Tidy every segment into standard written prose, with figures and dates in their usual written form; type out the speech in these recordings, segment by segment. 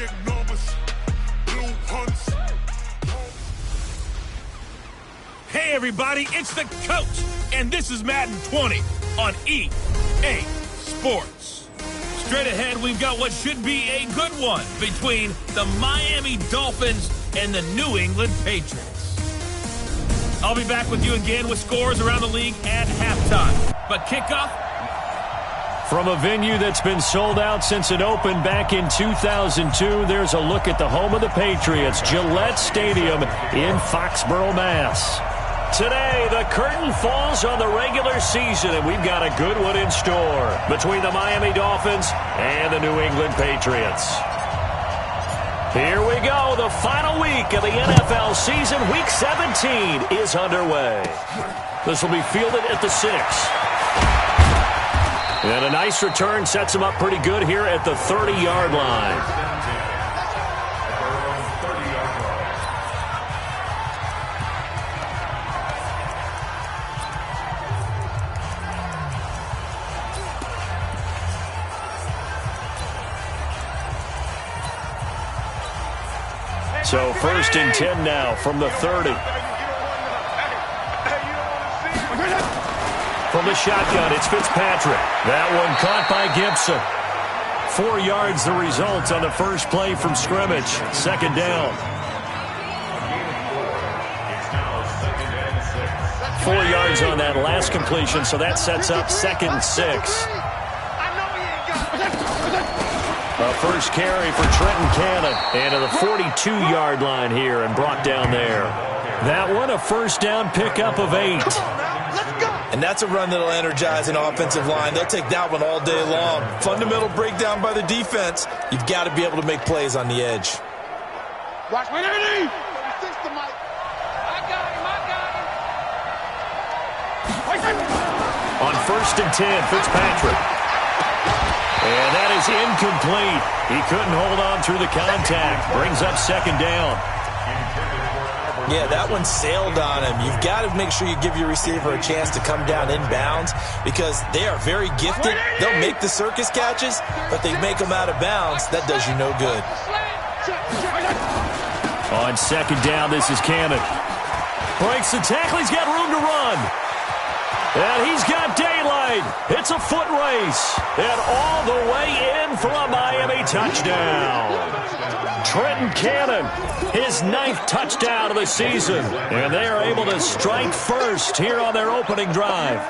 big numbers, blue hunts. Hey everybody, it's the coach, and this is Madden 20 on EA Sports. Straight ahead, we've got what should be a good one between the Miami Dolphins and the New England Patriots. I'll be back with you again with scores around the league at halftime. But kickoff. From a venue that's been sold out since it opened back in 2002, there's a look at the home of the Patriots, Gillette Stadium in Foxborough, Mass. Today, the curtain falls on the regular season, and we've got a good one in store between the Miami Dolphins and the New England Patriots. Here we go. The final week of the NFL season. Week 17 is underway. This will be fielded at the 6. And a nice return sets him up pretty good here at the 30-yard line. So 1st and 10 now from the 30. From the shotgun, it's Fitzpatrick. That one caught by Gibson. 4 yards the result on the first play from scrimmage. 2nd down. 4 yards on that last completion, so that sets up 2nd and 6. A first carry for Trenton Cannon. And to the 42-yard line here and brought down there. That one, a first down pickup of 8. And that's a run that'll energize an offensive line. They'll take that one all day long. Fundamental breakdown by the defense. You've got to be able to make plays on the edge. Watch me, I got him. On 1st and 10, Fitzpatrick. And that is incomplete. He couldn't hold on through the contact. Brings up 2nd down. Yeah, that one sailed on him. You've got to make sure you give your receiver a chance to come down inbounds because they are very gifted. They'll make the circus catches, but they make them out of bounds. That does you no good. On 2nd down, this is Cannon. Breaks the tackle. He's got room to run. And he's got daylight. It's a foot race. And all the way in for a Miami touchdown. Trenton Cannon, his 9th touchdown of the season. And they are able to strike first here on their opening drive.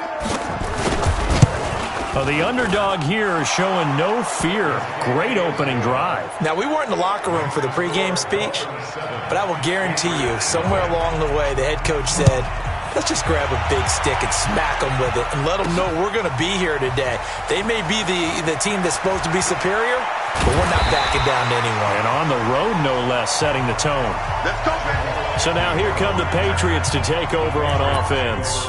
Well, the underdog here is showing no fear. Great opening drive. Now, we weren't in the locker room for the pregame speech, but I will guarantee you somewhere along the way the head coach said, let's just grab a big stick and smack them with it and let them know we're going to be here today. They may be the team that's supposed to be superior, but we're not backing down to anyone. And on the road, no less, setting the tone. Let's go, baby. So now here come the Patriots to take over on offense.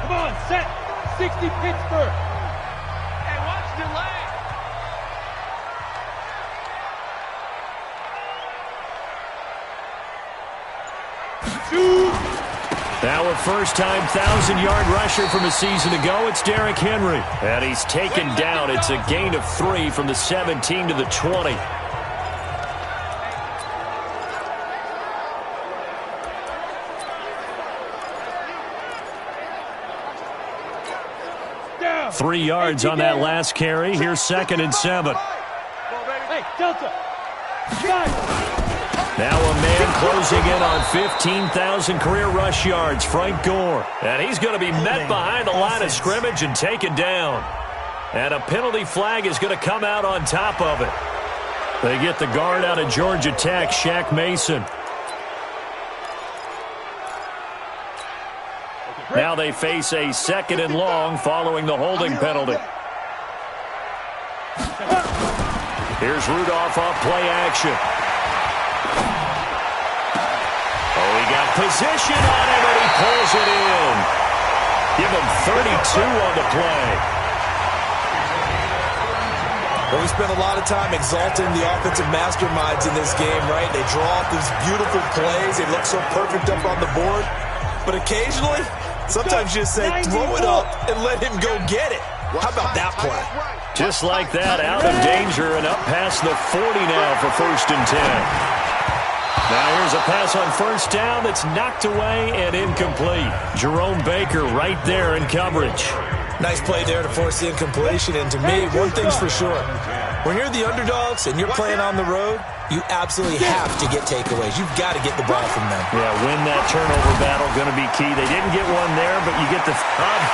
Come on, set. 60 Pittsburgh. Hey, watch the leg. Now a first-time 1,000-yard rusher from a season ago, it's Derrick Henry. And he's taken down. It's a gain of 3 from the 17 to the 20. Down. 3 yards on that last carry. Here's 2nd and 7. Hey, Delta. Shot. Now a man closing in on 15,000 career rush yards, Frank Gore. And he's going to be met behind the line of scrimmage and taken down. And a penalty flag is going to come out on top of it. They get the guard out of Georgia Tech, Shaq Mason. Now they face a 2nd and long following the holding penalty. Here's Rudolph off play action. Oh, he got position on him, and he pulls it in. Give him 32 on the play. Well, we spent a lot of time exalting the offensive masterminds in this game, right? They draw up these beautiful plays. They look so perfect up on the board. But occasionally, sometimes you just say, throw it up and let him go get it. How about that play? Just like that, out of danger and up past the 40 now for 1st and 10. Now here's a pass on 1st down that's knocked away and incomplete. Jerome Baker right there in coverage. Nice play there to force the incompletion. And to me, one thing's for sure. When you're the underdogs and you're playing on the road, you absolutely have to get takeaways. You've got to get the ball from them. Yeah, win that turnover battle, going to be key. They didn't get one there, but you get a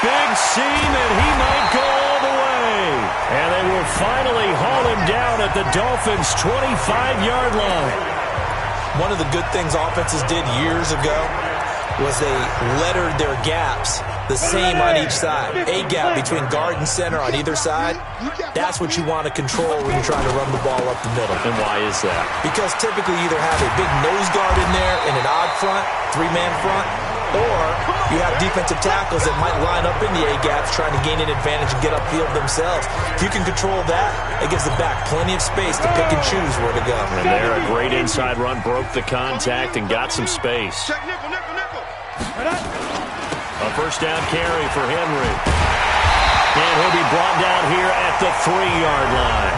big seam, and he might go all the way. And they will finally haul him down at the Dolphins' 25-yard line. One of the good things offenses did years ago was they lettered their gaps the same on each side. A gap between guard and center on either side. That's what you want to control when you're trying to run the ball up the middle. And why is that? Because typically you either have a big nose guard in there in an odd front, 3-man front, or you have defensive tackles that might line up in the A-gaps trying to gain an advantage and get upfield themselves. If you can control that, it gives the back plenty of space to pick and choose where to go. And there, a great inside run, broke the contact and got some space. Check nickel, nickel, nickel. A 1st down carry for Henry. And he'll be brought down here at the 3-yard line.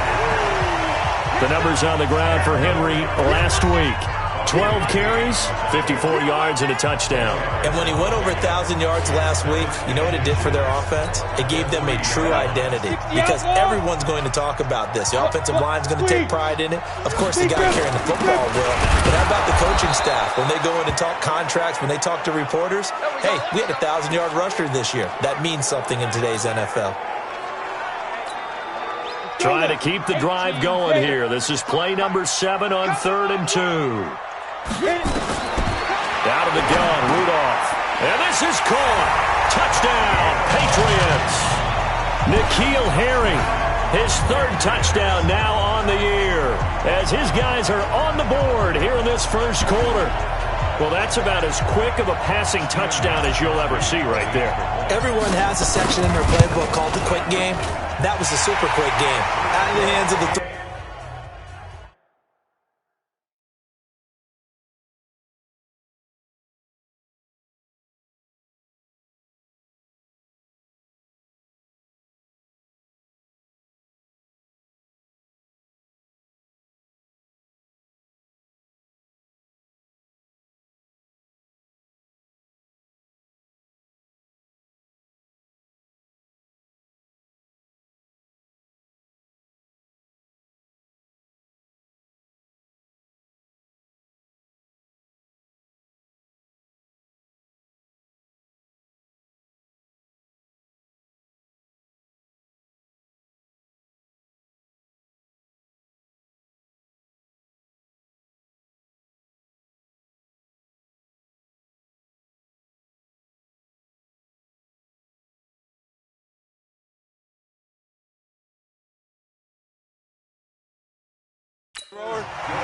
The numbers on the ground for Henry last week. 12 carries, 54 yards, and a touchdown. And when he went over 1,000 yards last week, you know what it did for their offense? It gave them a true identity because everyone's going to talk about this. The offensive line's going to take pride in it. Of course, the guy carrying the football will. But how about the coaching staff? When they go in and talk contracts, when they talk to reporters, hey, we had a 1,000-yard rusher this year. That means something in today's NFL. Trying to keep the drive going here. This is play number 7 on 3rd and 2. Out of the gun, Rudolph. And this is caught. Touchdown, Patriots. N'Keal Harry, his 3rd touchdown now on the year, as his guys are on the board here in this 1st quarter. Well, that's about as quick of a passing touchdown as you'll ever see right there. Everyone has a section in their playbook called the quick game. That was the super quick game. Out of the hands of the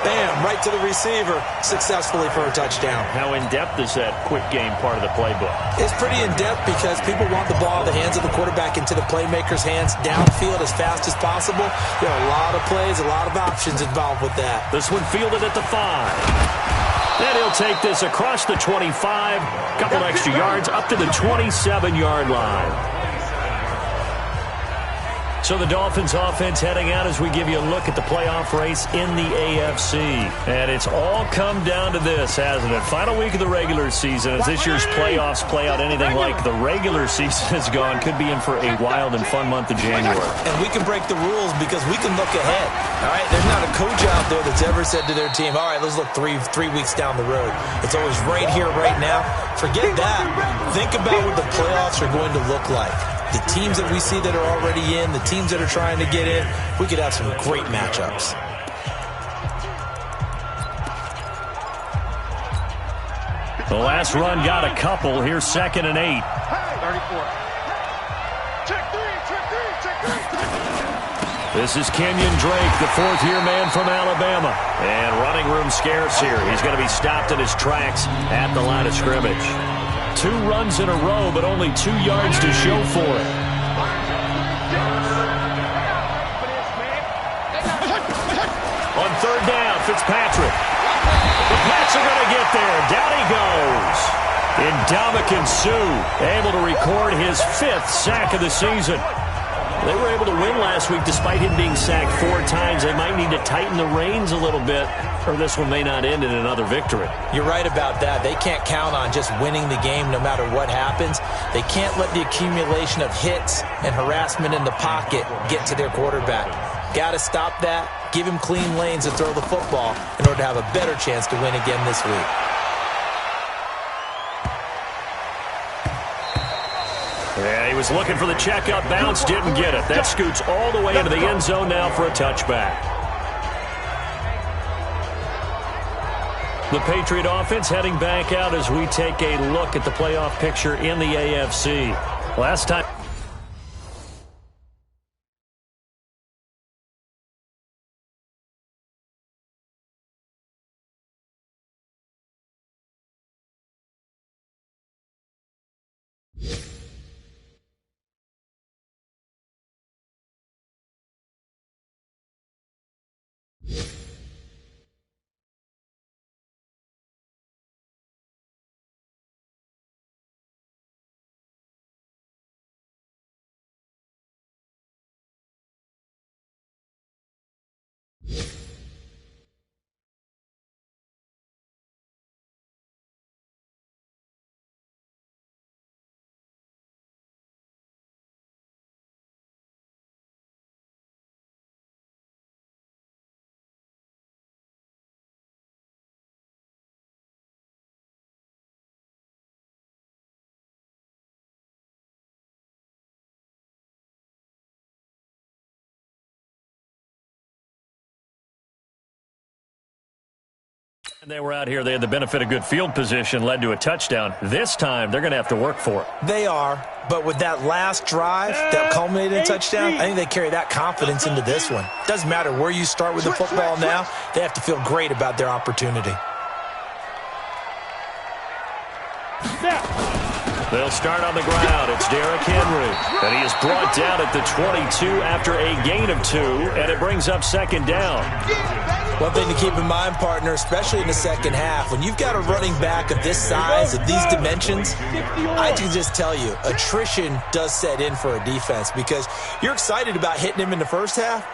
bam, right to the receiver, successfully for a touchdown. How in-depth is that quick game part of the playbook? It's pretty in-depth because people want the ball in the hands of the quarterback into the playmaker's hands downfield as fast as possible. There are a lot of plays, a lot of options involved with that. This one fielded at the 5. Then he'll take this across the 25, couple extra yards up to the 27-yard line. So the Dolphins offense heading out as we give you a look at the playoff race in the AFC. And it's all come down to this, hasn't it? Final week of the regular season. As this year's playoffs play out anything like the regular season has gone, could be in for a wild and fun month of January. And we can break the rules because we can look ahead. All right, there's not a coach out there that's ever said to their team, all right, let's look three weeks down the road. It's always right here, right now. Forget that. Think about what the playoffs are going to look like. The teams that we see that are already in, the teams that are trying to get in, we could have some great matchups. The last run got a couple. Here's 2nd and 8. 34. Check three. This is Kenyon Drake, the 4th-year man from Alabama. And running room scarce here. He's going to be stopped in his tracks at the line of scrimmage. 2 runs in a row, but only 2 yards to show for it. On 3rd down, Fitzpatrick. The Pats are going to get there. Down he goes. Ndamukong Suh able to record his 5th sack of the season. They were able to win last week despite him being sacked 4 times. They might need to tighten the reins a little bit, or this one may not end in another victory. You're right about that. They can't count on just winning the game no matter what happens. They can't let the accumulation of hits and harassment in the pocket get to their quarterback. Got to stop that, give him clean lanes to throw the football in order to have a better chance to win again this week. Yeah, he was looking for the checkup bounce, didn't get it. That scoots all the way into the end zone now for a touchback. The Patriot offense heading back out as we take a look at the playoff picture in the AFC. Last time. They were out here. They had the benefit of good field position, led to a touchdown. This time, they're going to have to work for it. They are, but with that last drive that culminated in a touchdown, I think they carry that confidence into this one. Doesn't matter where you start with the football now. They have to feel great about their opportunity. They'll start on the ground. It's Derrick Henry. And he is brought down at the 22 after a gain of 2, and it brings up second down. One thing to keep in mind, partner, especially in the second half, when you've got a running back of this size, of these dimensions, I can just tell you, attrition does set in for a defense because you're excited about hitting him in the first half.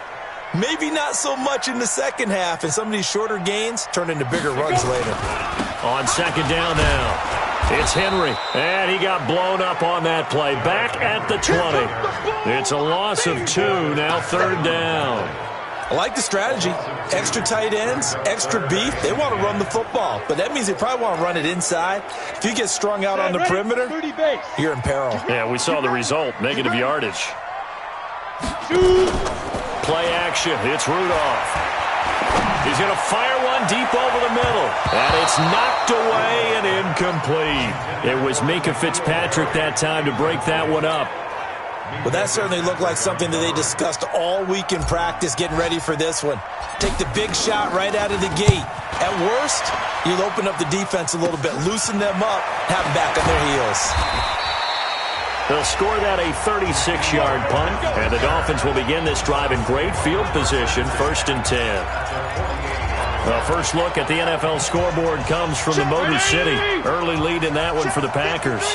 Maybe not so much in the second half, and some of these shorter gains turn into bigger runs later. On second down now, it's Henry, and he got blown up on that play. Back at the 20. It's a loss of 2, now third down. I like the strategy. Extra tight ends, extra beef. They want to run the football, but that means they probably want to run it inside. If you get strung out on the perimeter, you're in peril. Yeah, we saw the result, negative yardage. Play action, it's Rudolph. He's going to fire one deep over the middle, and it's knocked away and incomplete. It was Minkah Fitzpatrick that time to break that one up. Well, that certainly looked like something that they discussed all week in practice getting ready for this one. Take the big shot right out of the gate. At worst, you'll open up the defense a little bit, loosen them up, have them back on their heels. They'll score that a 36-yard punt, and the Dolphins will begin this drive in great field position, 1st and 10. Well, first look at the NFL scoreboard comes from the Motor City. Early lead in that one for the Packers.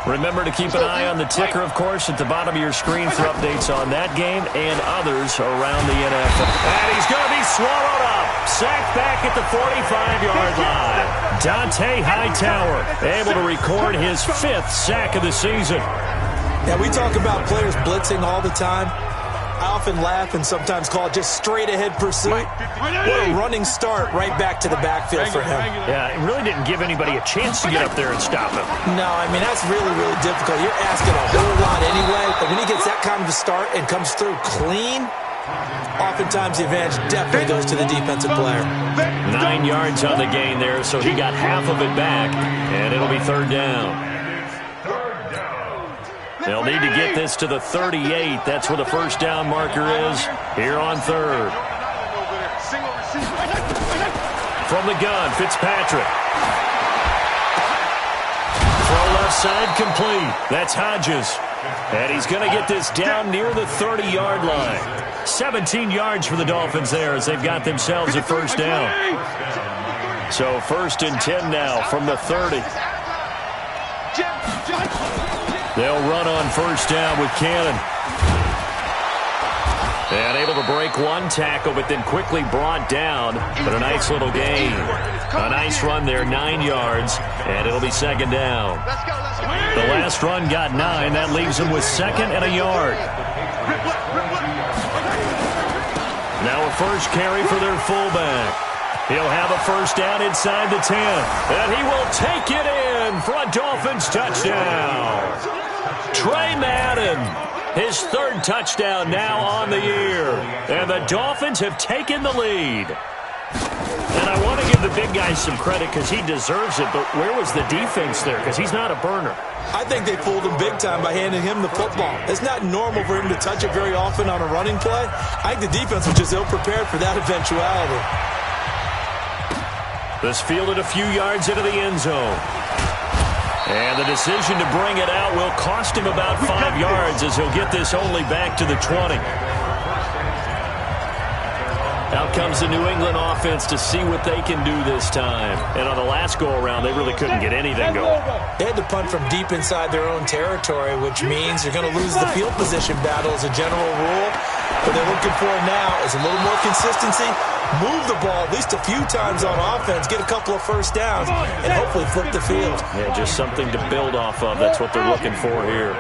Remember to keep an eye on the ticker, of course, at the bottom of your screen for updates on that game and others around the NFL. And he's going to be swallowed up. Sacked back at the 45-yard line. Dante Hightower able to record his 5th sack of the season. Yeah, we talk about players blitzing all the time. I often laugh and sometimes call it just straight-ahead pursuit. What a running start right back to the backfield for him. Yeah, it really didn't give anybody a chance to get up there and stop him. No, I mean, that's really, really difficult. You're asking a whole lot anyway, but when he gets that kind of a start and comes through clean, oftentimes the advantage definitely goes to the defensive player. 9 yards on the gain there, so he got half of it back, and it'll be third down. They'll need to get this to the 38. That's where the first down marker is here on third. From the gun, Fitzpatrick. Throw left side complete. That's Hodges. And he's going to get this down near the 30-yard line. 17 yards for the Dolphins there as they've got themselves a first down. So 1st and 10 now from the 30. They'll run on first down with Cannon. And able to break one tackle, but then quickly brought down. But a nice little gain. A nice run there, 9 yards, and it'll be second down. The last run got 9. That leaves him with second and a yard. Now a first carry for their fullback. He'll have a first down inside the 10. And he will take it in for a Dolphins touchdown. Trey Madden, his third touchdown now on the year. And the Dolphins have taken the lead. And I want to give the big guy some credit because he deserves it, but where was the defense there? Because he's not a burner. I think they fooled him big time by handing him the football. It's not normal for him to touch it very often on a running play. I think the defense was just ill-prepared for that eventuality. This fielded a few yards into the end zone. And the decision to bring it out will cost him about 5 yards as he'll get this only back to the 20. Out comes the New England offense to see what they can do this time. And on the last go-around, they really couldn't get anything going. They had to punt from deep inside their own territory, which means you're going to lose the field position battle as a general rule. What they're looking for now is a little more consistency, move the ball at least a few times on offense, get a couple of first downs, and hopefully flip the field. Yeah, just something to build off of. That's what they're looking for here.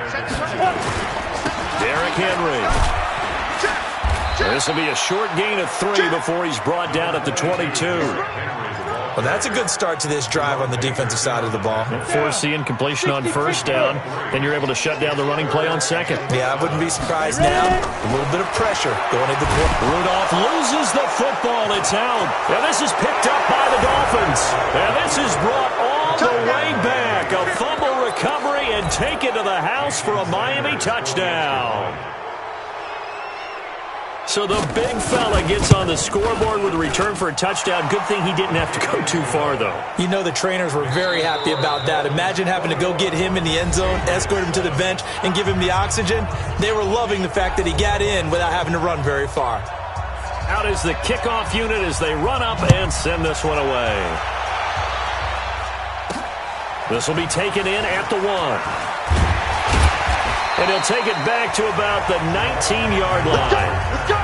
Derrick Henry. This will be a short gain of 3 before he's brought down at the 22. Well, that's a good start to this drive on the defensive side of the ball. Force the incompletion on first down, then you're able to shut down the running play on second. Yeah, I wouldn't be surprised now. A little bit of pressure going into the quarter. Rudolph loses the football. It's out. And this is picked up by the Dolphins. And this is brought all the way back. A fumble recovery and take it to the house for a Miami touchdown. So the big fella gets on the scoreboard with a return for a touchdown. Good thing he didn't have to go too far, though. You know the trainers were very happy about that. Imagine having to go get him in the end zone, escort him to the bench, and give him the oxygen. They were loving the fact that he got in without having to run very far. Out is the kickoff unit as they run up and send this one away. This will be taken in at the 1. And he'll take it back to about the 19-yard line. Let's go!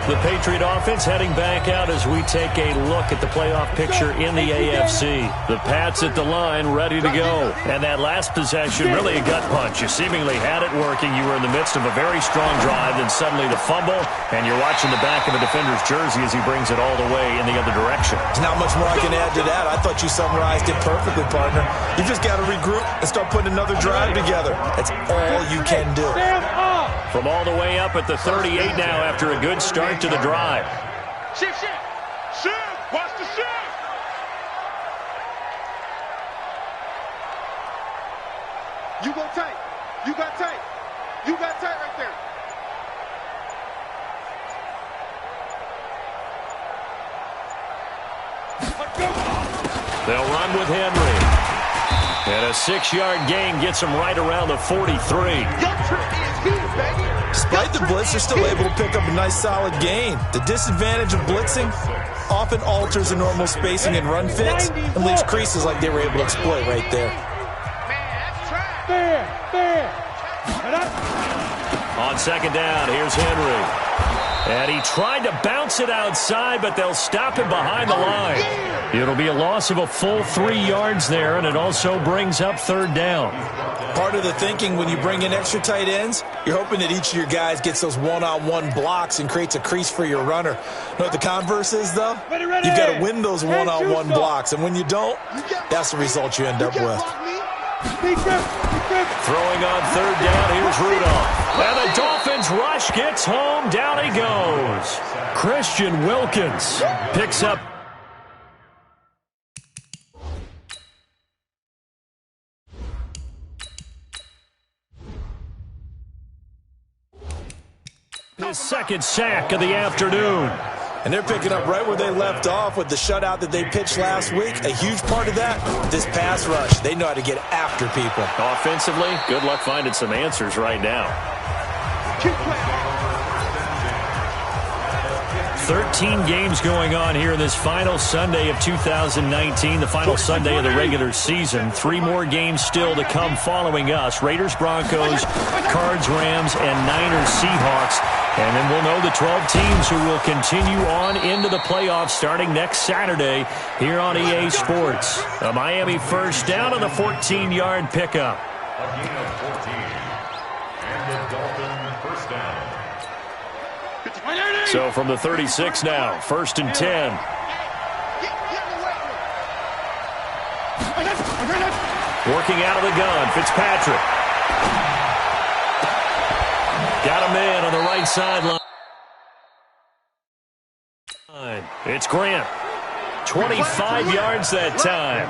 The Patriot offense heading back out as we take a look at the playoff picture in the AFC. The Pats at the line, ready to go. And that last possession, really a gut punch. You seemingly had it working. You were in the midst of a very strong drive, then suddenly the fumble, and you're watching the back of a defender's jersey as he brings it all the way in the other direction. There's not much more I can add to that. I thought you summarized it perfectly, partner. You just got to regroup and start putting another drive together. That's all you can do. From all the way up at the 38 now after a good start to the drive. Shift! Watch the shift! You go tight. You got tight. You got tight right there. Let's go. They'll run with Henry. And a 6-yard gain gets him right around the 43. Despite the blitz, they're still able to pick up a nice solid gain. The disadvantage of blitzing often alters the normal spacing and run fits and leaves creases like they were able to exploit right there. On second down, here's Henry. And he tried to bounce it outside, but they'll stop him behind the line. It'll be a loss of a full 3 yards there, and it also brings up third down. Part of the thinking when you bring in extra tight ends, you're hoping that each of your guys gets those one-on-one blocks and creates a crease for your runner. You know what the converse is, though? You've got to win those one-on-one blocks, and when you don't, that's the result you end up with. Throwing on third down, here's Rudolph. And the Dolphins rush gets home, down he goes. Christian Wilkins picks up. His second sack of the afternoon. And they're picking up right where they left off with the shutout that they pitched last week. A huge part of that, this pass rush. They know how to get after people. Offensively, good luck finding some answers right now. 13 games going on here in this final Sunday of 2019, the final Sunday of the regular season. 3 more games still to come following us. Raiders, Broncos, Cards, Rams, and Niners, Seahawks. And then we'll know the 12 teams who will continue on into the playoffs starting next Saturday here on EA Sports. A Miami first down on the 14-yard pickup. A gain of 14. And the Dolphin first down. So from the 36 now, 1st and 10. Working out of the gun, Fitzpatrick. Got a man on the right sideline. It's Grant. 25 yards that time.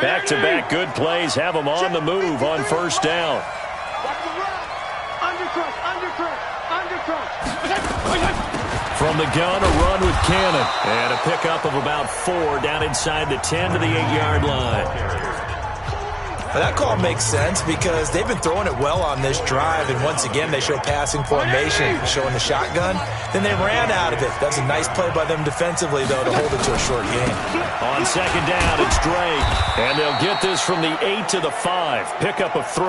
Back-to-back good plays have them on the move on first down. From the gun, a run with Cannon. And a pickup of about 4 down inside the 10 to the 8-yard line. Well, that call makes sense because they've been throwing it well on this drive, and once again they show passing formation, showing the shotgun. Then they ran out of it. That's a nice play by them defensively, though, to hold it to a short game. On second down, it's Drake, and they'll get this from the 8 to the 5. Pickup of 3.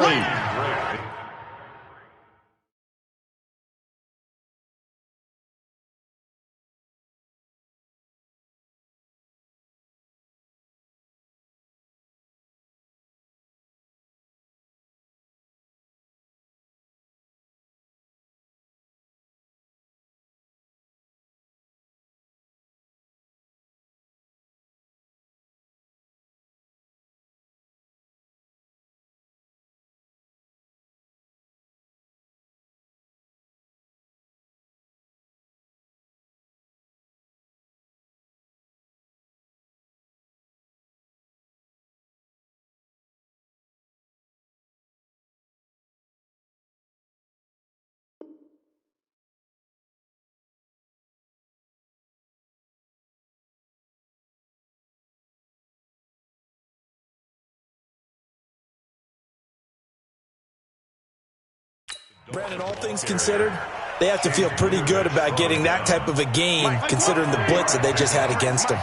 Brandon, all things considered, they have to feel pretty good about getting that type of a gain, considering the blitz that they just had against them.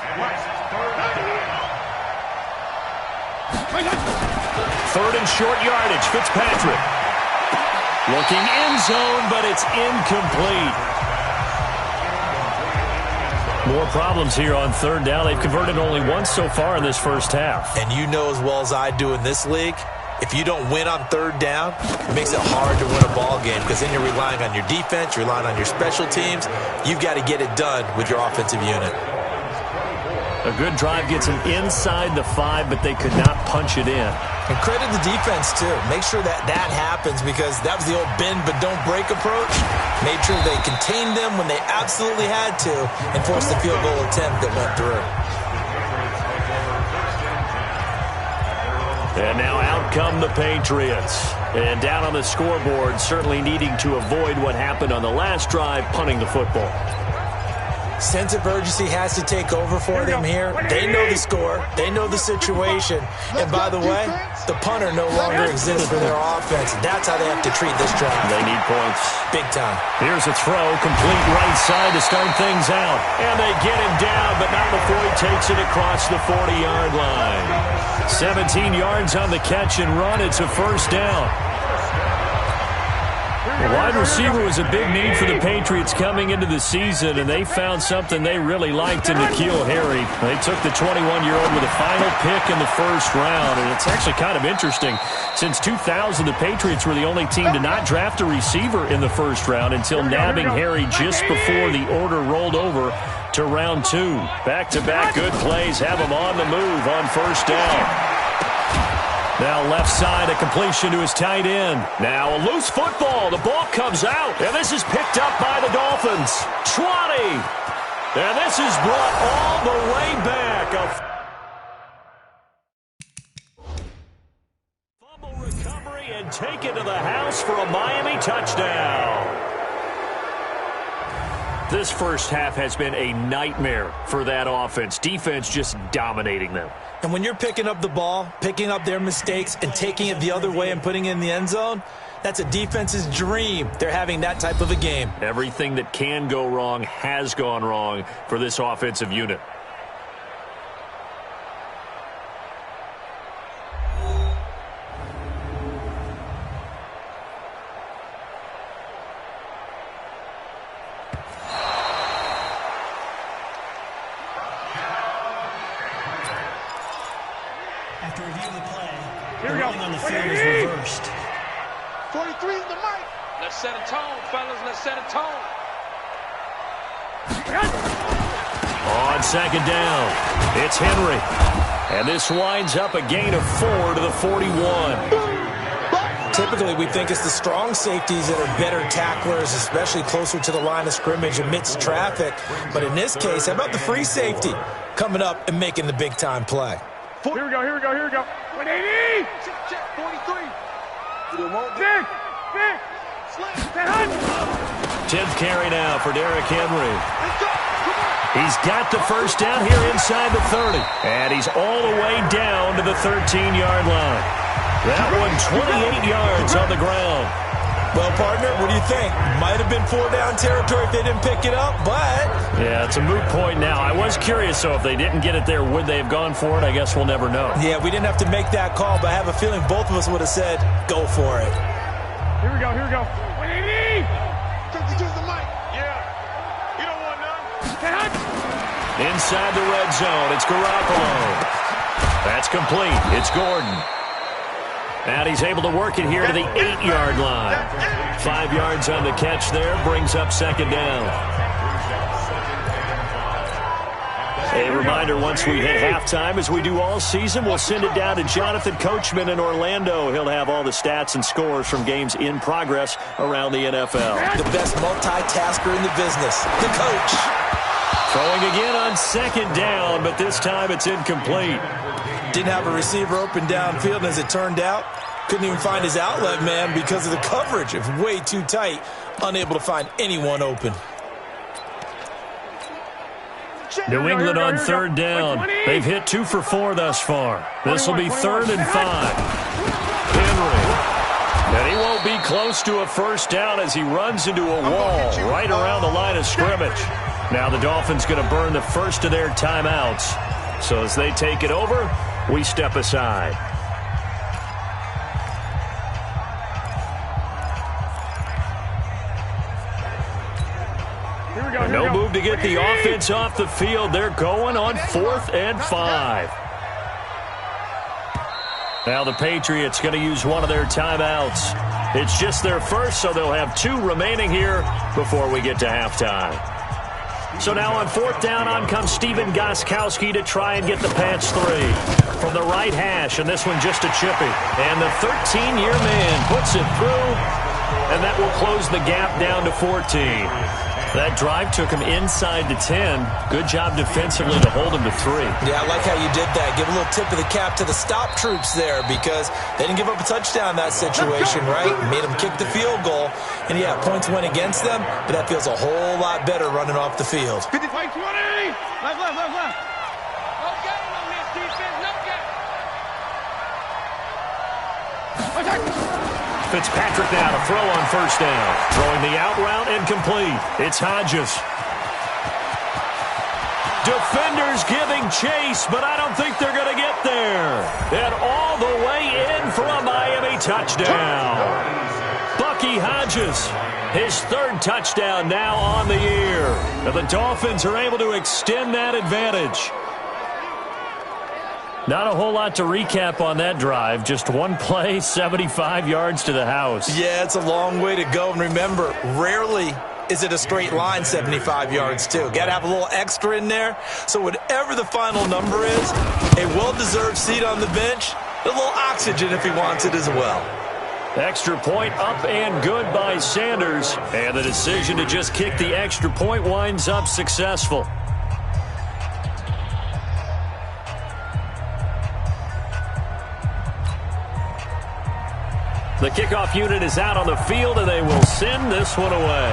3rd and short yardage, Fitzpatrick. Looking end zone, but it's incomplete. More problems here on 3rd down. They've converted only once so far in this first half. And you know as well as I do in this league, if you don't win on 3rd down, it makes it hard to win a ball game because then you're relying on your defense, you're relying on your special teams. You've got to get it done with your offensive unit. A good drive gets them inside the 5, but they could not punch it in. And credit the defense, too. Make sure that happens because that was the old bend but don't break approach. Made sure they contained them when they absolutely had to and forced the field goal attempt that went through. And now out come the Patriots. And down on the scoreboard, certainly needing to avoid what happened on the last drive, punting the football. Sense of urgency has to take over for them here. They know the score. They know the situation. And by the way, the punter no longer exists for their offense. That's how they have to treat this drive. They need points. Big time. Here's a throw, complete right side to start things out. And they get him down, but not before he takes it across the 40-yard line. 17 yards on the catch and run. It's a first down. The wide receiver was a big need for the Patriots coming into the season, and they found something they really liked in N'Keal Harry. They took the 21-year-old with a final pick in the first round, and it's actually kind of interesting. Since 2000, the Patriots were the only team to not draft a receiver in the first round until nabbing Harry just before the order rolled over to round 2. Back-to-back good plays have him on the move on first down. Now left side, a completion to his tight end. Now a loose football. The ball comes out. And this is picked up by the Dolphins. 20. And this is brought all the way back. A fumble recovery and taken to the house for a Miami touchdown. This first half has been a nightmare for that offense. Defense just dominating them. And when you're picking up the ball, picking up their mistakes, and taking it the other way and putting it in the end zone, that's a defense's dream. They're having that type of a game. Everything that can go wrong has gone wrong for this offensive unit. After reviewing the play, Here we the go. ruling on the field is reversed. 43 is the mic. Let's set a tone, fellas. Let's set a tone. On second down, it's Henry. And this winds up a gain of 4 to the 41. Typically, we think it's the strong safeties that are better tacklers, especially closer to the line of scrimmage amidst traffic. But in this case, how about the free safety coming up and making the big-time play? Here we go, here we go, here we go. 180! Check, 43. Six! 10th carry now for Derrick Henry. Let's go. Come on. He's got the first down here inside the 30. And he's all the way down to the 13-yard line. That one 28 yards on the ground. Well, partner, what do you think? Might have been 4-down territory if they didn't pick it up, but... Yeah, it's a moot point now. I was curious, so if they didn't get it there, would they have gone for it? I guess we'll never know. Yeah, we didn't have to make that call, but I have a feeling both of us would have said, go for it. Here we go, here we go. 180! 52 is the mic. Yeah. You don't want none. Inside the red zone, it's Garoppolo. That's complete. It's Gordon. And he's able to work it here to the 8-yard line. 5 yards on the catch there, brings up second down. A reminder, once we hit halftime, as we do all season, we'll send it down to Jonathan Coachman in Orlando. He'll have all the stats and scores from games in progress around the NFL. The best multitasker in the business, the coach. Throwing again on second down, but this time it's incomplete. Didn't have a receiver open downfield, and as it turned out, couldn't even find his outlet man because of the coverage. It was way too tight, unable to find anyone open. New England on third down. They've hit 2 for 4 thus far. This will be 3rd and 5. Henry. And he won't be close to a first down as he runs into a wall right around the line of scrimmage. Now the Dolphins going to burn the first of their timeouts. So as they take it over, we step aside. No move to get the offense off the field. They're going on 4th and 5. Now the Patriots going to use one of their timeouts. It's just their first, so they'll have 2 remaining here before we get to halftime. So now on 4th down, on comes Steven Gostkowski to try and get the Pats 3. From the right hash, and this one just a chippy. And the 13-year man puts it through, and that will close the gap down to 14. That drive took him inside the 10. Good job defensively to hold him to 3. Yeah, I like how you did that. Give a little tip of the cap to the stop troops there because they didn't give up a touchdown in that situation, right? Made them kick the field goal. And, yeah, points went against them, but that feels a whole lot better running off the field. 50, 20! Left. No game on this defense, no game. Fitzpatrick now to throw on first down. Throwing the out route and complete. It's Hodges. Defenders giving chase, but I don't think they're going to get there. And all the way in for a Miami touchdown. Bucky Hodges, his 3rd touchdown now on the year. And the Dolphins are able to extend that advantage. Not a whole lot to recap on that drive. Just one play, 75 yards to the house. Yeah, it's a long way to go. And remember, rarely is it a straight line 75 yards, too. Got to have a little extra in there. So whatever the final number is, a well-deserved seat on the bench, a little oxygen if he wants it as well. Extra point up and good by Sanders. And the decision to just kick the extra point winds up successful. The kickoff unit is out on the field, and they will send this one away.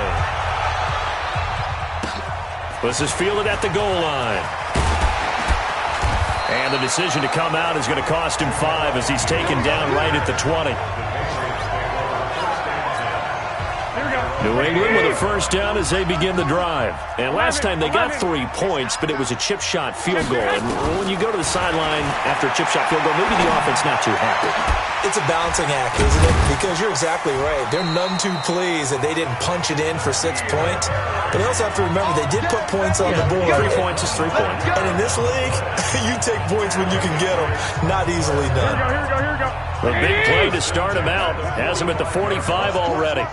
This is fielded at the goal line. And the decision to come out is going to cost him 5 as he's taken down right at the 20. New England with a first down as they begin the drive. And last time they got 3 points, but it was a chip shot field goal. And when you go to the sideline after a chip shot field goal, maybe the offense not too happy. It's a balancing act, isn't it? Because you're exactly right. They're none too pleased that they didn't punch it in for 6 points. But they also have to remember they did put points on the board. 3 points is 3 points. And in this league, you take points when you can get them. Not easily done. Here we go. The big play to start him out has him at the 45 already.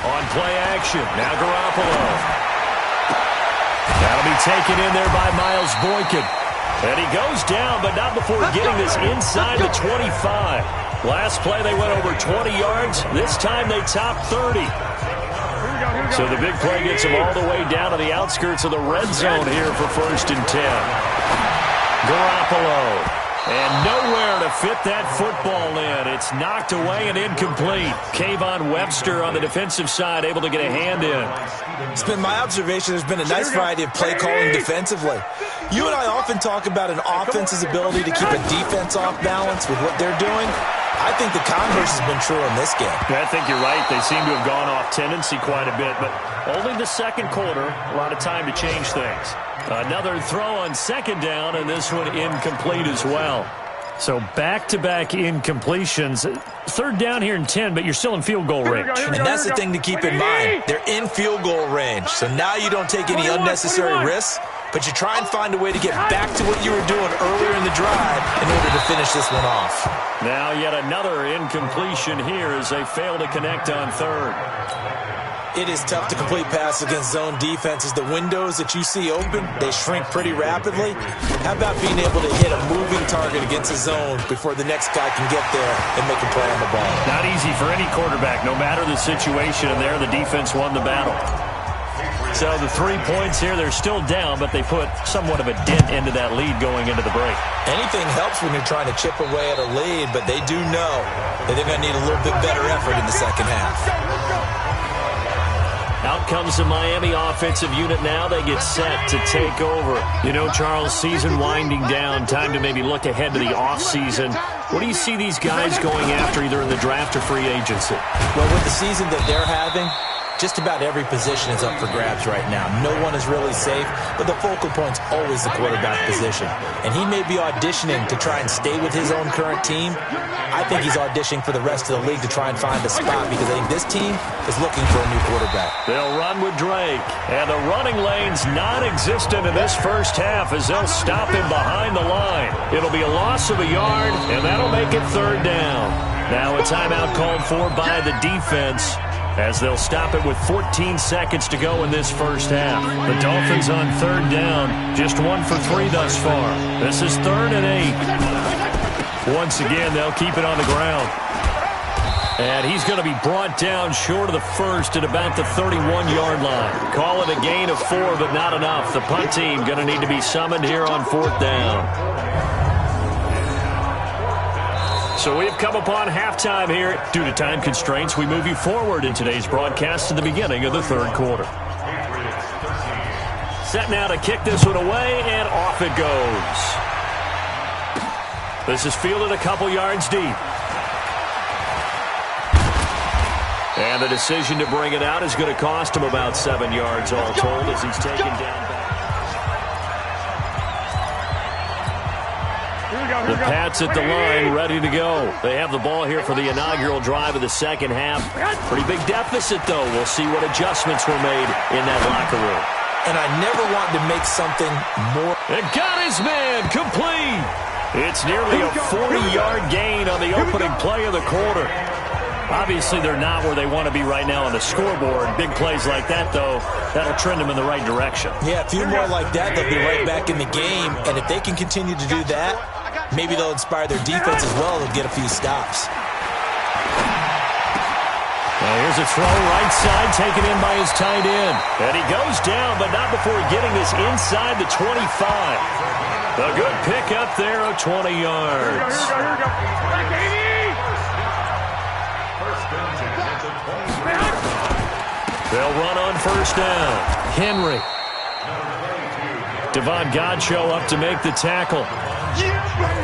On play action, now Garoppolo. That'll be taken in there by Miles Boykin. And he goes down, but not before getting this inside the 25. Last play, they went over 20 yards. This time, they topped 30. So the big play gets him all the way down to the outskirts of the red zone here for 1st and 10. Garoppolo. And nowhere to fit that football in. It's knocked away and incomplete. Kayvon Webster on the defensive side able to get a hand in. It's been my observation there's been a nice variety of play calling defensively. You and I often talk about an offense's ability to keep a defense off balance with what they're doing. I think the converse has been true in this game. I think you're right. They seem to have gone off tendency quite a bit, but only the second quarter. A lot of time to change things. Another throw on 2nd down, and this one incomplete as well. So back-to-back incompletions. 3rd down here in 10, but you're still in field goal range. And that's the thing to keep in mind. They're in field goal range, so now you don't take any unnecessary risks, but you try and find a way to get back to what you were doing earlier in the drive in order to finish this one off. Now yet another incompletion here as they fail to connect on 3rd. It is tough to complete passes against zone defenses. The windows that you see open, they shrink pretty rapidly. How about being able to hit a moving target against a zone before the next guy can get there and make a play on the ball? Not easy for any quarterback, no matter the situation, and there the defense won the battle. So the 3 points here, they're still down, but they put somewhat of a dent into that lead going into the break. Anything helps when you're trying to chip away at a lead, but they do know that they're going to need a little bit better effort in the second half. Out comes the Miami offensive unit now. They get set to take over. You know, Charles, season winding down. Time to maybe look ahead to the offseason. What do you see these guys going after either in the draft or free agency? Well, with the season that they're having, just about every position is up for grabs right now. No one is really safe, but the focal point's always the quarterback position. And he may be auditioning to try and stay with his own current team. I think he's auditioning for the rest of the league to try and find a spot because I think this team is looking for a new quarterback. They'll run with Drake. And the running lane's non-existent in this first half as they'll stop him behind the line. It'll be a loss of a yard, and that'll make it 3rd down. Now a timeout called for by the defense, as they'll stop it with 14 seconds to go in this first half. The Dolphins on 3rd down, just 1 for 3 thus far. This is 3rd and 8. Once again, they'll keep it on the ground. And he's going to be brought down short of the first at about the 31-yard line. Call it a gain of 4, but not enough. The punt team going to need to be summoned here on 4th down. So we've come upon halftime here. Due to time constraints, we move you forward in today's broadcast to the beginning of the 3rd quarter. Set now to kick this one away, and off it goes. This is fielded a couple yards deep. And the decision to bring it out is going to cost him about 7 yards all told as he's taken down back. The Pats at the line, ready to go. They have the ball here for the inaugural drive of the second half. Pretty big deficit, though. We'll see what adjustments were made in that locker room. And I never want to make something more. And got his man complete. It's nearly a 40-yard gain on the opening play of the quarter. Obviously, they're not where they want to be right now on the scoreboard. Big plays like that, though, that'll trend them in the right direction. Yeah, a few more like that, they'll be right back in the game. And if they can continue to do that, maybe they'll inspire their defense as well. They'll get a few stops. Now here's a throw right side taken in by his tight end. And he goes down, but not before getting this inside the 25. A good pick up there of 20 yards. Here we go. They'll run on first down. Henry. Devon Godchaux up to make the tackle.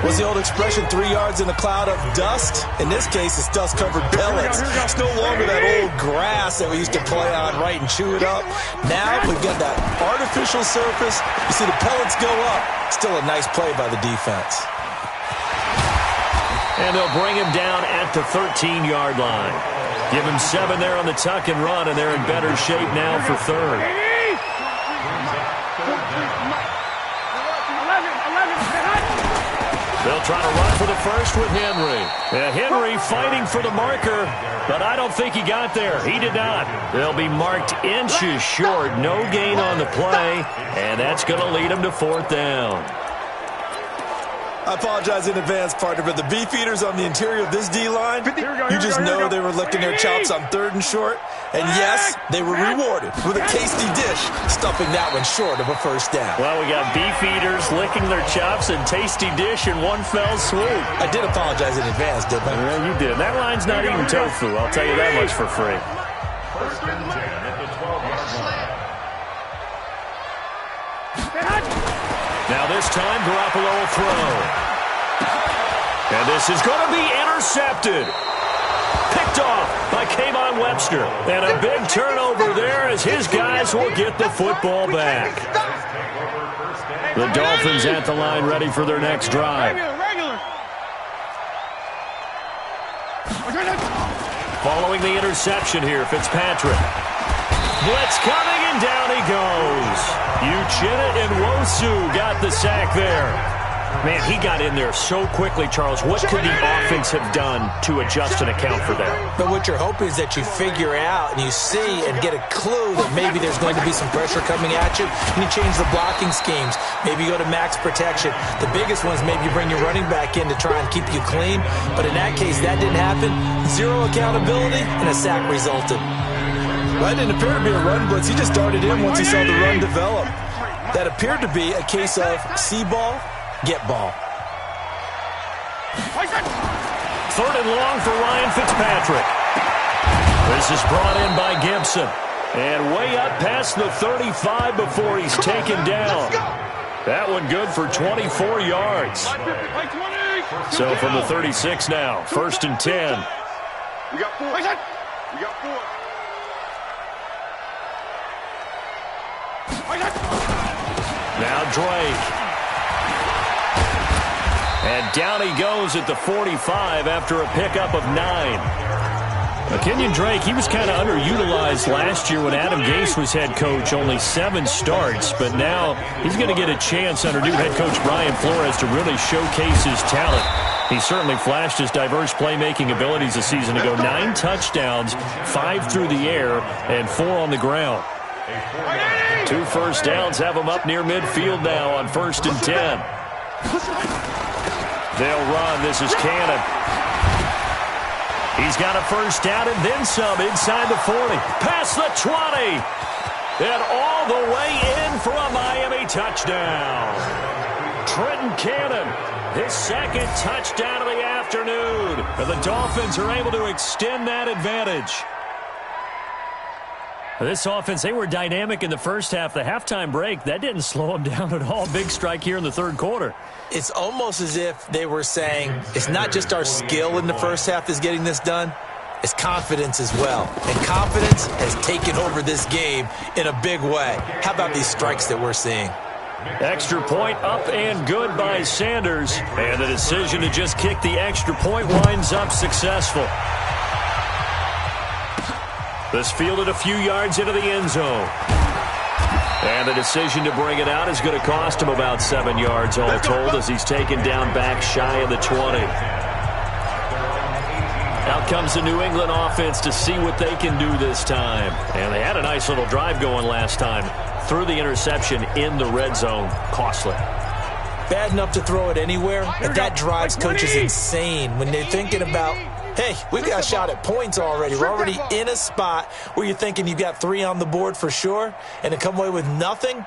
What's the old expression, 3 yards in a cloud of dust? In this case, it's dust-covered pellets. It's no longer that old grass that we used to play on, right, and chew it up. Now we've got that artificial surface. You see the pellets go up. Still a nice play by the defense. And they'll bring him down at the 13-yard line. Give him 7 there on the tuck and run, and they're in better shape now for third. They'll try to run for the first with Henry. Henry fighting for the marker, but I don't think he got there. He did not. They'll be marked inches short. No gain on the play, and that's going to lead him to fourth down. I apologize in advance, partner, but the beefeaters on the interior of this D-line, you just know they were licking their chops on 3rd and short. And yes, they were rewarded with a tasty dish, stuffing that one short of a first down. Well, we got beefeaters licking their chops and tasty dish in one fell swoop. I did apologize in advance, didn't I? Yeah, you did. That line's not eating tofu, I'll tell you that much for free. First and 10 at the 12-yard line. Now this time, Garoppolo will throw. And this is going to be intercepted. Picked off by Kayvon Webster. And a big turnover there as his guys will get the football back. The Dolphins at the line ready for their next drive. Following the interception here, Fitzpatrick. Blitz coming, and down he goes. Uchenna and Nwosu got the sack there. Man, he got in there so quickly, Charles. What could the offense have done to adjust and account for that? But what you're hoping is that you figure out and you see and get a clue that maybe there's going to be some pressure coming at you, and you change the blocking schemes. Maybe you go to max protection. The biggest one is maybe you bring your running back in to try and keep you clean. But in that case, that didn't happen. Zero accountability, and a sack resulted. Well, that didn't appear to be a run blitz. He just darted in once he saw the run develop. That appeared to be a case of see ball, get ball. 3rd and long for Ryan Fitzpatrick. This is brought in by Gibson. And way up past the 35 before he's taken down. That one good for 24 yards. So from the 36 now, 1st and 10. We got 4. We got 4. Now Drake. And down he goes at the 45 after a pickup of 9. Kenyon Drake, he was kind of underutilized last year when Adam Gase was head coach. Only 7 starts, but now he's going to get a chance under new head coach Brian Flores to really showcase his talent. He certainly flashed his diverse playmaking abilities a season ago. 9 touchdowns, 5 through the air, and 4 on the ground. 2 first downs have him up near midfield now on 1st and 10. They'll run. This is Cannon. He's got a first down and then some inside the 40. Past the 20. And all the way in for a Miami touchdown. Trenton Cannon, his 2nd touchdown of the afternoon. And the Dolphins are able to extend that advantage. This offense, they were dynamic in the first half. The halftime break, that didn't slow them down at all. Big strike here in the 3rd quarter. It's almost as if they were saying, it's not just our skill in the first half that's getting this done, it's confidence as well. And confidence has taken over this game in a big way. How about these strikes that we're seeing? Extra point up and good by Sanders. And the decision to just kick the extra point winds up successful. This fielded a few yards into the end zone. And the decision to bring it out is going to cost him about 7 yards all told as he's taken down back shy of the 20. Out comes the New England offense to see what they can do this time. And they had a nice little drive going last time. Threw the interception in the red zone. Costly. Bad enough to throw it anywhere, but that drives coaches insane when they're thinking about, hey, we've got a shot at points already. We're already in a spot where you're thinking you've got 3 on the board for sure, and to come away with nothing,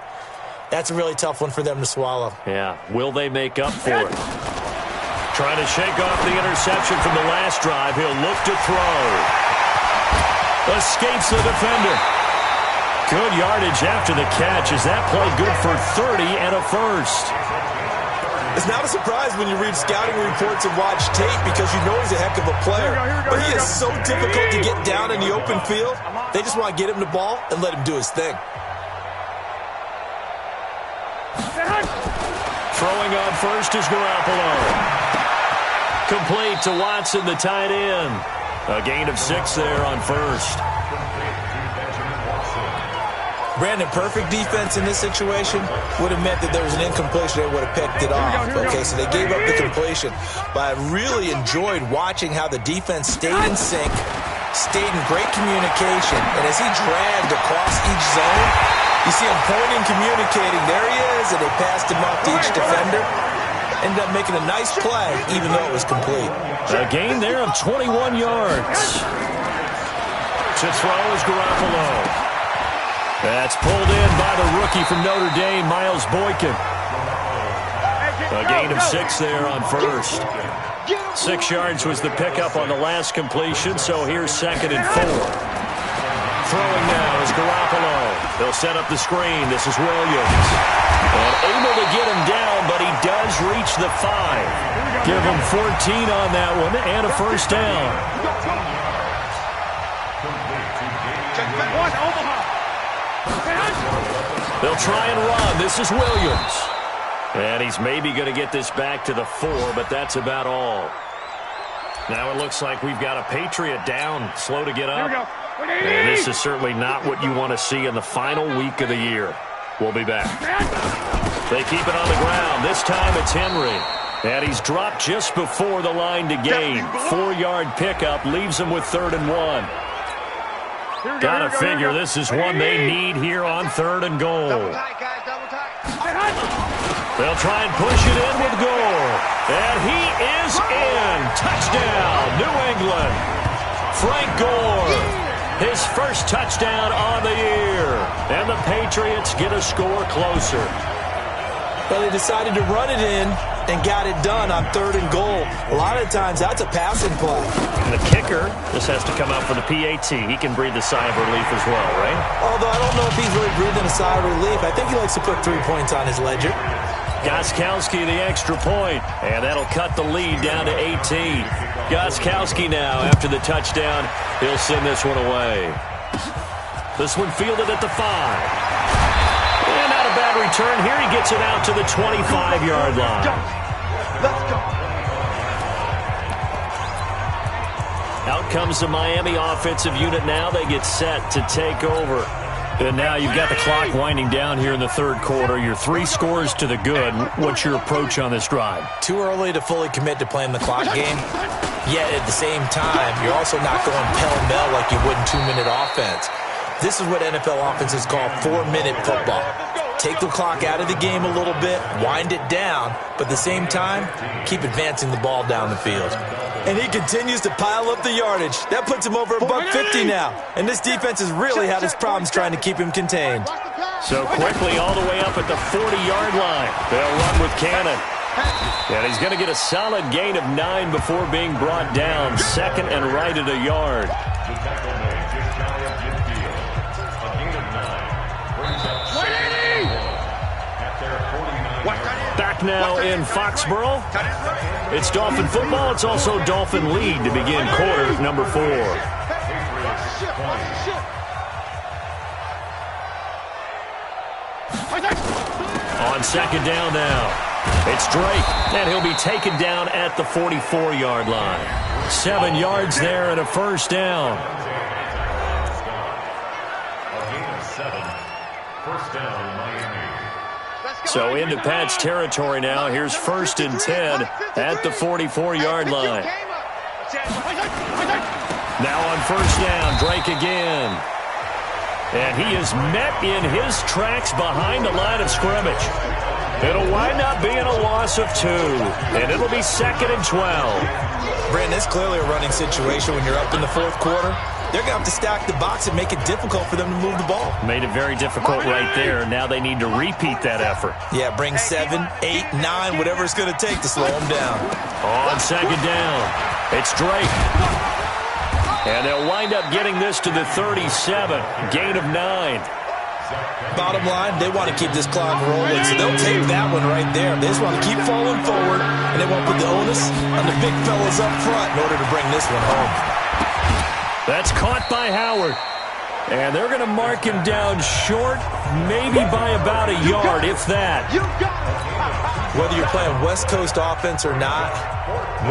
that's a really tough one for them to swallow. Yeah, will they make up for it? Trying to shake off the interception from the last drive. He'll look to throw. Escapes the defender. Good yardage after the catch. Is that play good for 30 and a first? It's not a surprise when you read scouting reports and watch tape because you know he's a heck of a player. But he is so difficult to get down in the open field. They just want to get him the ball and let him do his thing. Throwing on first is Garoppolo. Complete to Watson, the tight end. A gain of 6 there on first. Brandon, perfect defense in this situation would have meant that there was an incompletion. They would have picked it off. Okay, so they gave up the completion. But I really enjoyed watching how the defense stayed in sync, stayed in great communication. And as he dragged across each zone, you see him pointing, communicating. There he is, and they passed him off to each defender. Ended up making a nice play, even though it was complete. A gain there of 21 yards. To throw is Garoppolo. That's pulled in by the rookie from Notre Dame, Miles Boykin. A gain of 6 there on first. 6 yards was the pickup on the last completion, so here's 2nd and 4. Throwing now is Garoppolo. They'll set up the screen. This is Williams. And able to get him down, but he does reach the 5. Give him 14 on that one and a first down. They'll try and run. This is Williams. And he's maybe going to get this back to the 4, but that's about all. Now it looks like we've got a Patriot down, slow to get up. And this is certainly not what you want to see in the final week of the year. We'll be back. They keep it on the ground. This time it's Henry. And he's dropped just before the line to gain. 4-yard pickup leaves him with 3rd and 1. Gotta figure this is one they need here on 3rd and goal. They'll try and push it in with Gore. And he is in. Touchdown, New England. Frank Gore, his first touchdown on the year. And the Patriots get a score closer. Well, they decided to run it in and got it done on 3rd and goal. A lot of times, that's a passing play. And the kicker, this has to come out for the PAT. He can breathe a sigh of relief as well, right? Although I don't know if he's really breathing a sigh of relief. I think he likes to put 3 points on his ledger. Gostkowski, the extra point, and that'll cut the lead down to 18. Gostkowski now, after the touchdown, he'll send this one away. This one fielded at the 5. And not a bad return here. He gets it out to the 25-yard line. Let's go. Out comes the Miami offensive unit now. They get set to take over. And now you've got the clock winding down here in the 3rd quarter. Your 3 scores to the good. What's your approach on this drive? Too early to fully commit to playing the clock game. Yet at the same time, you're also not going pell-mell like you would in 2-minute offense. This is what NFL offenses call 4-minute football. Take the clock out of the game a little bit, wind it down, but at the same time, keep advancing the ball down the field. And he continues to pile up the yardage. That puts him over $150 now. And this defense has really had its problems trying to keep him contained. So quickly all the way up at the 40-yard line. They'll run with Cannon. And he's going to get a solid gain of 9 before being brought down. 2nd and right at a yard. Back now in Foxborough. It's Dolphin football. It's also Dolphin lead to begin quarter number 4. On 2nd down now. It's Drake, and he'll be taken down at the 44-yard line. 7 yards there and a first down. First down, Miami. So into Pat's territory now. Here's 1st and 10 at the 44-yard line. Now on 1st down, Drake again. And he is met in his tracks behind the line of scrimmage. It'll wind up being a loss of 2, and it'll be 2nd and 12. Brandon, it's clearly a running situation when you're up in the 4th quarter. They're going to have to stack the box and make it difficult for them to move the ball. Made it very difficult right there. Now they need to repeat that effort. Yeah, bring 7, 8, 9, whatever it's going to take to slow them down. On 2nd down, it's Drake. And they'll wind up getting this to the 37. Gain of 9. Bottom line, they want to keep this clock rolling, so they'll take that one right there. They just want to keep falling forward, and they want to put the onus on the big fellas up front in order to bring this one home. That's caught by Howard. And they're going to mark him down short, maybe by about a yard, if that. Whether you're playing West Coast offense or not,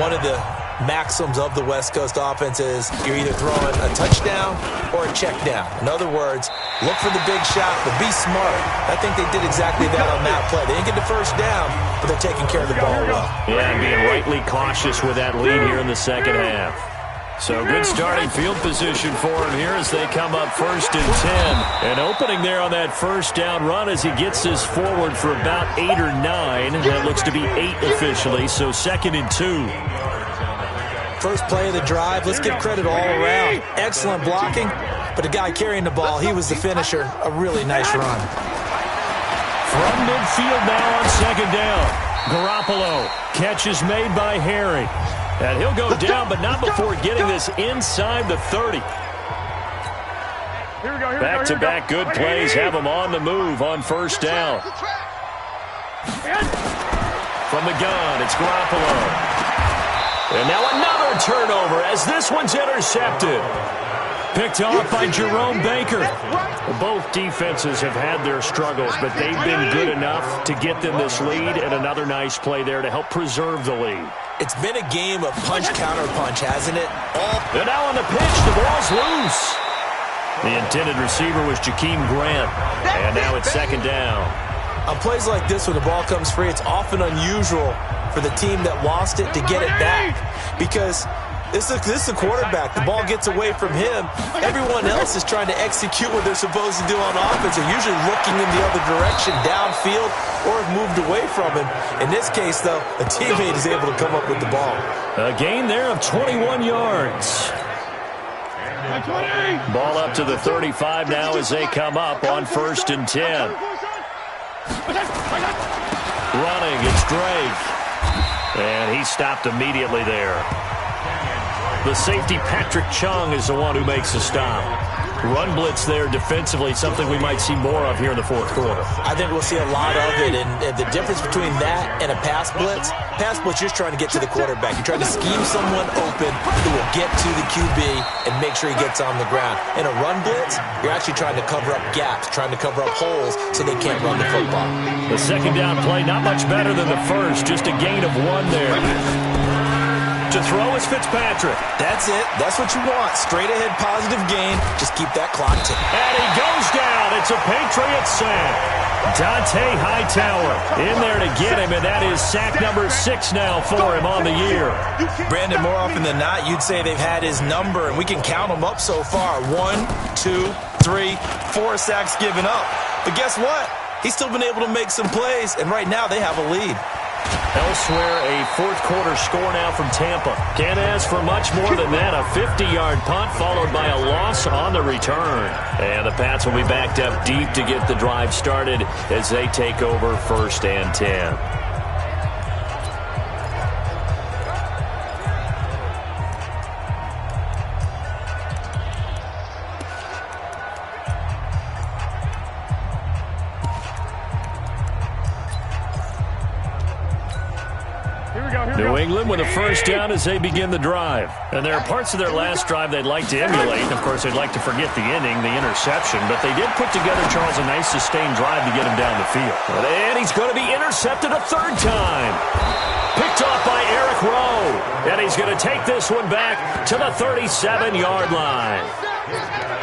one of the maxims of the West Coast offense is you're either throwing a touchdown or a check down. In other words, look for the big shot, but be smart. I think they did exactly that on that play. They didn't get the first down, but they're taking care of the ball well. Yeah, and being rightly cautious with that lead here in the second half. So good starting field position for him here as they come up 1st and 10. And opening there on that first down run as he gets this forward for about 8 or 9. That looks to be 8 officially, so 2nd and 2. First play of the drive, let's give credit all around. Excellent blocking, but the guy carrying the ball, he was the finisher. A really nice run. From midfield now on 2nd down. Garoppolo, catch is made by Harry. And he'll go down, but not before getting this inside the 30. Back-to-back good plays have him on the move on 1st down. From the gun, it's Garoppolo. And now another turnover as this one's intercepted. Picked off by Jerome Baker. Both defenses have had their struggles, but they've been good enough to get them this lead, and another nice play there to help preserve the lead. It's been a game of punch-counter-punch, hasn't it? And now on the pitch, the ball's loose. The intended receiver was Jakeem Grant, and now it's 2nd down. On plays like this where the ball comes free, it's often unusual for the team that lost it to get it back because this is a quarterback. The ball gets away from him. Everyone else is trying to execute what they're supposed to do on offense. They're usually looking in the other direction, downfield, or have moved away from him. In this case, though, a teammate is able to come up with the ball. A gain there of 21 yards. Ball up to the 35 now as they come up on 1st and 10. Running, it's Drake. And he stopped immediately there. The safety, Patrick Chung, is the one who makes the stop. Run blitz there defensively, something we might see more of here in the 4th quarter. I think we'll see a lot of it, and the difference between that and a pass blitz, you're just trying to get to the quarterback. You're trying to scheme someone open who will get to the QB and make sure he gets on the ground. In a run blitz, you're actually trying to cover up gaps, trying to cover up holes so they can't run the football. The 2nd down play, not much better than the first, just a gain of 1 there. To throw is Fitzpatrick. That's it. That's what you want. Straight ahead positive gain. Just keep that clock ticking. And he goes down. It's a Patriot sack. Dante Hightower in there to get him, and that is sack number 6 now for him on the year. Brandon, more often than not, you'd say they've had his number, and we can count them up so far. 1, 2, 3, 4 sacks given up. But guess what? He's still been able to make some plays, and right now they have a lead. Elsewhere, a 4th quarter score now from Tampa. Can't ask for much more than that. A 50-yard punt followed by a loss on the return. And the Pats will be backed up deep to get the drive started as they take over 1st and 10. New England with a 1st down as they begin the drive. And there are parts of their last drive they'd like to emulate. Of course, they'd like to forget the inning, the interception. But they did put together, Charles, a nice sustained drive to get him down the field. And he's going to be intercepted a 3rd time. Picked off by Eric Rowe. And he's going to take this one back to the 37-yard line.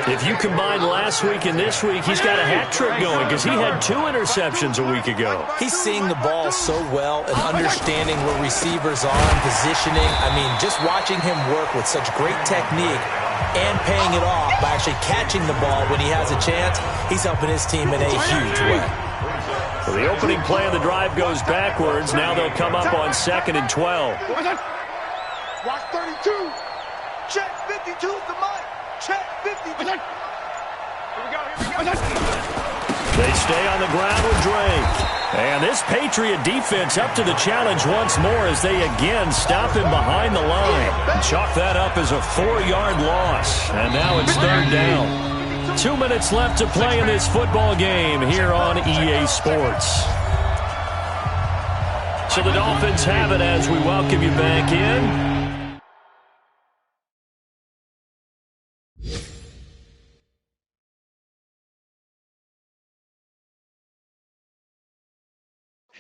If you combine last week and this week, he's got a hat trick going because he had 2 interceptions a week ago. He's seeing the ball so well and understanding where receivers are and positioning. I mean, just watching him work with such great technique and paying it off by actually catching the ball when he has a chance, he's helping his team in a huge way. So the opening play of the drive goes backwards. Now they'll come up on 2nd and 12. Watch 32. Check 52 the mic. Check 52. Here we go. They stay on the ground with Drake. And this Patriot defense up to the challenge once more as they again stop him behind the line. And chalk that up as a 4-yard loss. And now it's 3rd down. 2 minutes left to play in this football game here on EA Sports. So the Dolphins have it as we welcome you back in.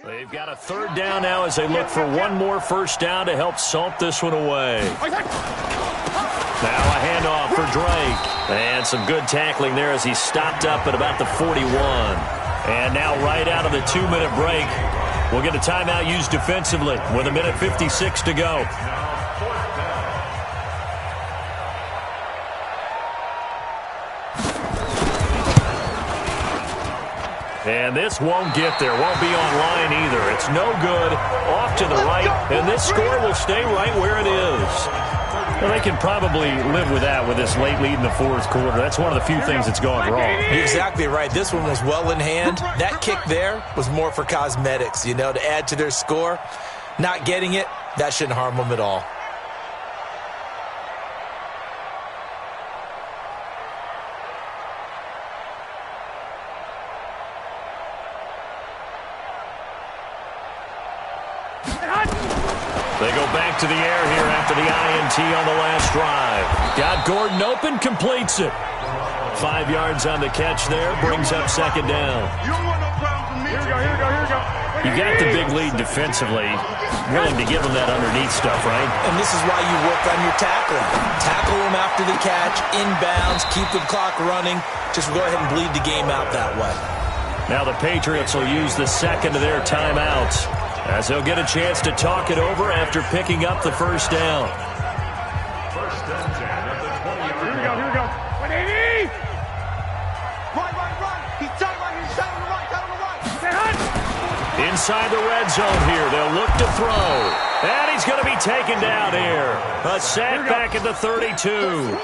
They've got a third down now as they look for one more first down to help salt this one away. Now a handoff for Drake. And some good tackling there as he stopped up at about the 41. And now right out of the 2-minute break, we'll get a timeout used defensively with 1:56 to go. And this won't get there, won't be online either. It's no good, off to the right, and this score will stay right where it is. Well, they can probably live with that with this late lead in the fourth quarter. That's one of the few things that's gone wrong. You're exactly right. This one was well in hand. That kick there was more for cosmetics, you know, to add to their score. Not getting it, that shouldn't harm them at all. They go back to the air here after the INT on the last drive. Got Gordon open, completes it. 5 yards on the catch there, brings up second down. You don't want no problem from me. Here we go. You got the big lead defensively, willing to give them that underneath stuff, right? And this is why you work on your tackling. Tackle them after the catch, inbounds, keep the clock running. Just go ahead and bleed the game out that way. Now the Patriots will use the second of their timeouts, as they'll get a chance to talk it over after picking up the first down. First and 10 at the 20-yard line. Here we go. 180! Right. He's tight right here. Tight on the right. Stay hot! Inside the red zone here, they'll look to throw. And he's going to be taken down here. A sack back at the 32.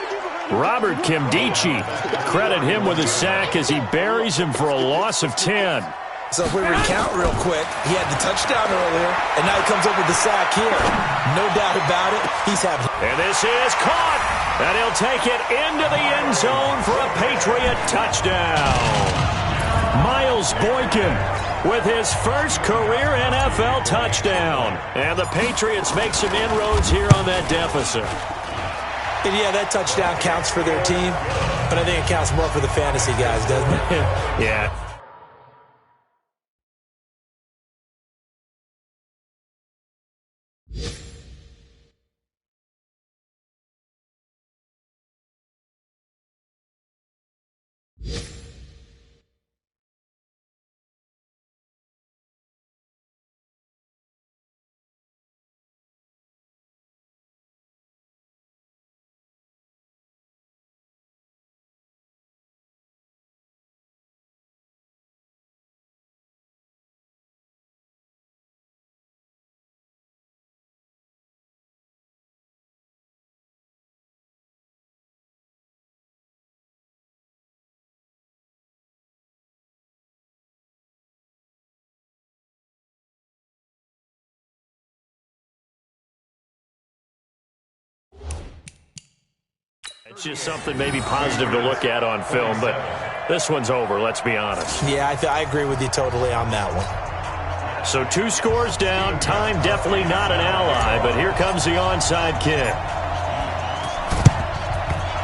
Robert Kimdichie, credit him with a sack as he buries him for a loss of 10. So if we recount real quick, he had the touchdown earlier, and now he comes up with the sack here. No doubt about it, he's having... And this is caught, and he'll take it into the end zone for a Patriot touchdown. Miles Boykin with his first career NFL touchdown. And the Patriots make some inroads here on that deficit. And yeah, that touchdown counts for their team, but I think it counts more for the fantasy guys, doesn't it? Yeah. It's just something maybe positive to look at on film, but this one's over, let's be honest. Yeah, I agree with you totally on that one. So 2 scores down, time definitely not an ally, but here comes the onside kick.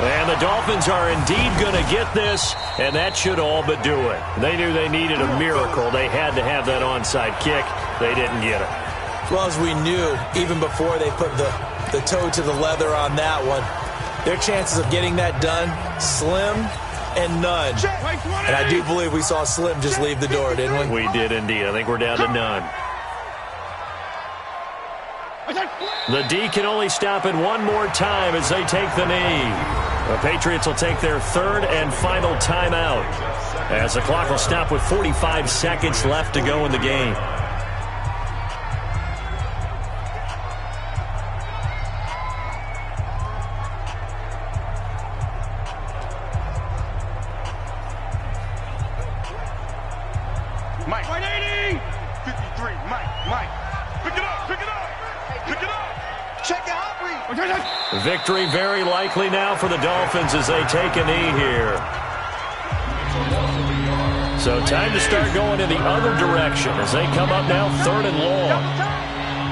And the Dolphins are indeed going to get this, and that should all but do it. They knew they needed a miracle. They had to have that onside kick. They didn't get it. Well, as we knew, even before they put the toe to the leather on that one, their chances of getting that done, slim and none. And I do believe we saw Slim just leave the door, didn't we? We did indeed. I think we're down to none. The D can only stop it one more time as they take the knee. The Patriots will take their third and final timeout, as the clock will stop with 45 seconds left to go in the game. Mike. 180! 53, Mike. Pick it up. Check it out, Victory very likely now for the Dolphins as they take a knee here. So time to start going in the other direction as they come up now 3rd and long.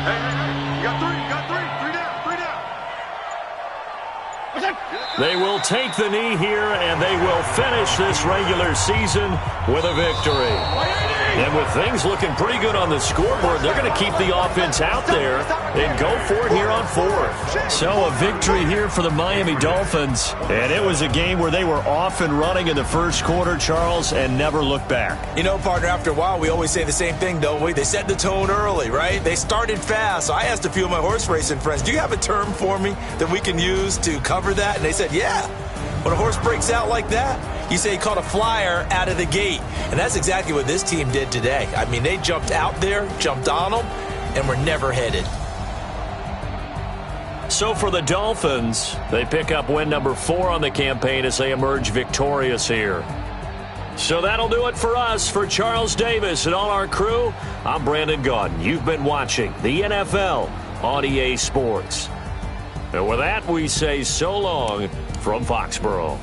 Hey, you got three. Three down. They will take the knee here, and they will finish this regular season with a victory. And with things looking pretty good on the scoreboard, they're going to keep the offense out there and go for it here on 4th. So a victory here for the Miami Dolphins. And it was a game where they were off and running in the first quarter, Charles, and never looked back. You know, partner, after a while, we always say the same thing, don't we? They set the tone early, right? They started fast. So I asked a few of my horse racing friends, do you have a term for me that we can use to cover that? And they said, yeah. When a horse breaks out like that, you say he caught a flyer out of the gate. And that's exactly what this team did today. I mean, they jumped out there, jumped on them, and were never headed. So for the Dolphins, they pick up win number 4 on the campaign as they emerge victorious here. So that'll do it for us. For Charles Davis and all our crew, I'm Brandon Gaudin. You've been watching the NFL on EA Sports. And with that, we say so long from Foxborough.